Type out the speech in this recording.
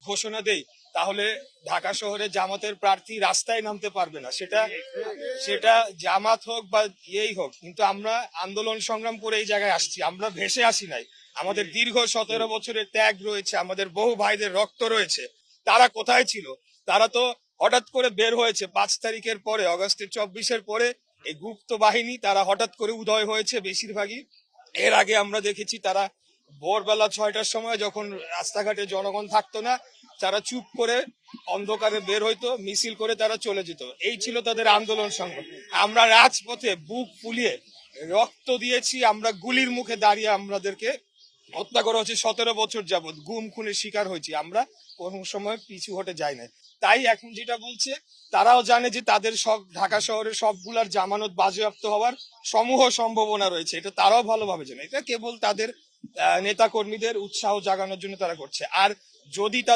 ঘোষণা দেই, তাহলে ঢাকা শহরে জামাতের প্রার্থী রাস্তায় নামতে পারবে না। সেটা সেটা জামাত হোক বা ইয়েই হোক, কিন্তু আমরা আন্দোলন সংগ্রাম করে এই জায়গায় আসছি, আমরা ভেসে আসি নাই। আমাদের দীর্ঘ 17 বছরের ত্যাগ রয়েছে, আমাদের বহু ভাইদের রক্ত রয়েছে। তারা কোথায় ছিল? তারা তো হঠাৎ করে বের হয়েছে 5 তারিখের পরে, অগস্টের 24-এর পরে। এই গুপ্ত বাহিনী তারা হঠাৎ করে উদয় হয়েছে বেশিরভাগই। এর আগে আমরা দেখেছি তারা ভোরবেলা 6টার সময়, যখন রাস্তাঘাটে জনগণ থাকতো না, তারা চুপ করে অন্ধকারে বের হইতো, মিছিল করে তারা চলে যেত। এই ছিল তাদের আন্দোলন সংগ্রাম। আমরা রাজপথে বুক ফুলিয়ে রক্ত দিয়েছি, আমরা গুলির মুখে দাঁড়িয়ে আমাদেরকে হত্যা করা হচ্ছে 17 বছর যাবত, গুম খুনের শিকার হয়েছি, আমরা কোনো সময় পিছু হটে যাই না। তাই এখন যেটা বলছে, তারাও জানে যে তাদের সব ঢাকা শহরের সবগুলার জামানত বাজেয়াপ্ত হওয়ার সমূহ সম্ভাবনা রয়েছে, এটা তারাও ভালোভাবে জানে। এটা কেবল তাদের নেতা কর্মীদের উৎসাহ জাগানোর জন্য তারা করছে। আর যদি তাদের